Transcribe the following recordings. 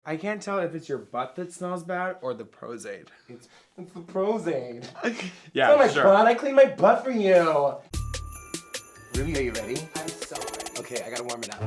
I can't tell if it's your butt that smells bad or the Prozac. It's the Prozac. Yeah, oh my sure. God, I cleaned my butt for you. Ruby, are you ready? I'm so ready. Okay, I gotta warm it up.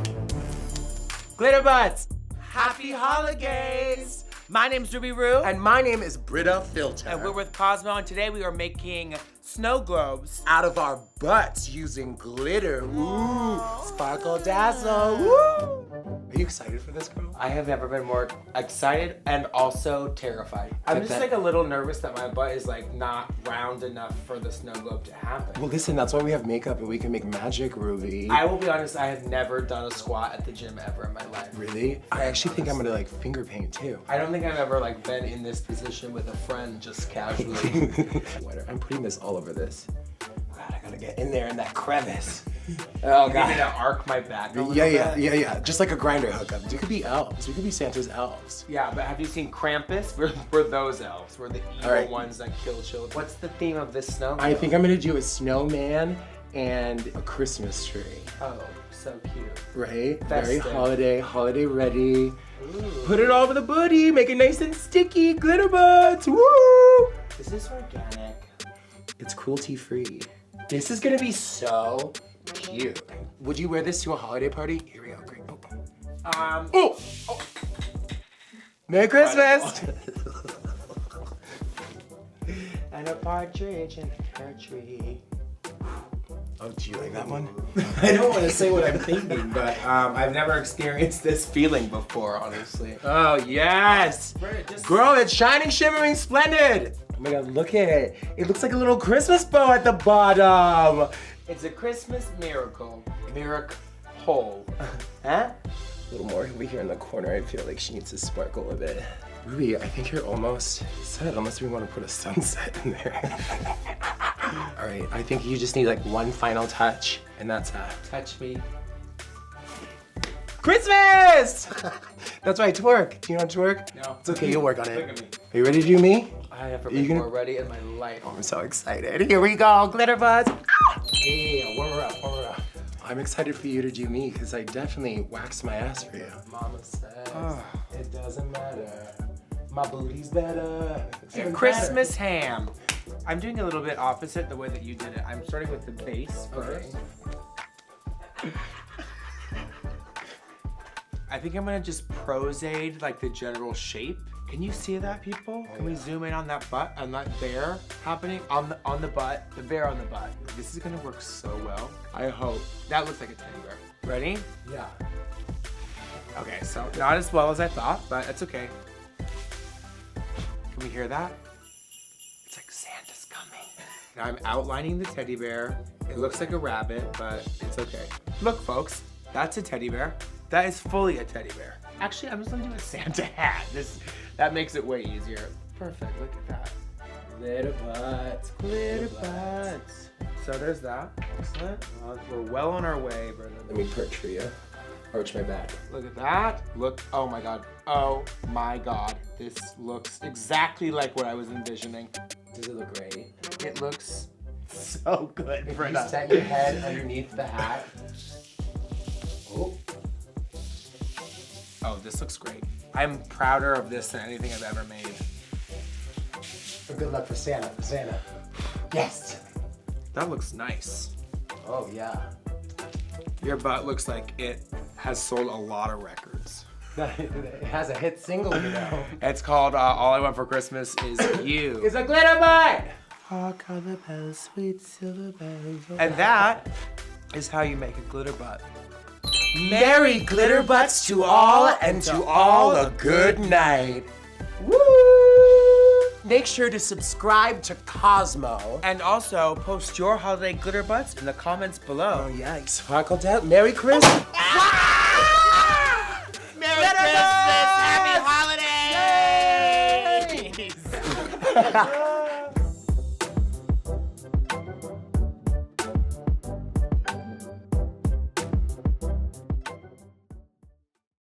Glitter butts! Happy holidays! My name's Ruby Roo. And my name is Brita Filter. And we're with Cosmo, and today we are making snow globes. Out of our butts using glitter. Ooh, sparkle dazzle. Woo! Are you excited for this, girl? I have never been more excited and also terrified. I'm just like a little nervous that my butt is like not round enough for the snow globe to happen. Well, listen, that's why we have makeup and we can make magic, Ruby. I will be honest, I have never done a squat at the gym ever in my life. Really? I actually think I'm gonna like finger paint too. I don't think I've ever like been in this position with a friend just casually. I'm putting this all over this. God, I gotta get in there in that crevice. Oh God. Maybe to arc my back a little bit. Yeah. Just like a grinder hookup. We could be elves. We could be Santa's elves. Yeah, but have you seen Krampus? We're those elves. We're the evil ones that kill children. What's the theme of this snow? I think I'm gonna do a snowman and a Christmas tree. Oh, so cute. Right? Festive. Very holiday ready. Ooh. Put it all over the booty, make it nice and sticky, glitter butts, woo! Is this organic? It's cruelty free. This is gonna be so cute. Would you wear this to a holiday party? Here we go, great. Oh. Merry Christmas! And a partridge in her tree. Oh, do you like that one? I don't want to say what I'm thinking, but I've never experienced this feeling before, honestly. Oh, yes! Girl, it's shining, shimmering, splendid! Oh my God, look at it. It looks like a little Christmas bow at the bottom. It's a Christmas miracle. Miracle. Huh? A little more over here in the corner. I feel like she needs to sparkle a bit. Ruby, I think you're almost set, unless we want to put a sunset in there. All right, I think you just need like one final touch, and that's Touch me. Christmas! That's right, twerk. Do you know how to twerk? No. It's okay, you'll work on it. Look at me. Are you ready to do me? I have never been more ready in my life. Oh, I'm so excited. Here we go, glitter butts. Yeah, warm her up. I'm excited for you to do me, because I definitely waxed my ass for you. Mama says. It doesn't matter. My booty's better. Christmas ham. I'm doing a little bit opposite the way that you did it. I'm starting with the base first. I think I'm gonna just Prozac like the general shape. Can you see that, people? Can we zoom in on that butt, on that bear happening on the butt, the bear on the butt? This is gonna work so well. I hope. That looks like a teddy bear. Ready? Yeah. Okay, so not as well as I thought, but it's okay. Can we hear that? It's like Santa's coming. Now I'm outlining the teddy bear. It looks like a rabbit, but it's okay. Look, folks, that's a teddy bear. That is fully a teddy bear. Actually, I'm just gonna do a Santa hat. That makes it way easier. Perfect, look at that. Glitter butts, Glitter butts. So there's that. Excellent. We're well on our way, brother. Let me perch for you. Arch my back. Look at that. Look, oh my God. Oh my God. This looks exactly like what I was envisioning. Does it look great? It looks so good, If Brita. you set your head underneath the hat. Oh, this looks great. I'm prouder of this than anything I've ever made. Good luck for Santa, Yes. That looks nice. Oh, yeah. Your butt looks like it has sold a lot of records. It has a hit single, you know. It's called All I Want for Christmas Is You. It's a glitter butt! Hark how the bells, sweet silver bells. And that is how you make a glitter butt. Merry glitter butts to all, and to all a good night. Woo! Make sure to subscribe to Cosmo. And also post your holiday glitter butts in the comments below. Oh, yeah. Sparkled out. Merry Christmas. Merry Christmas! Happy holidays!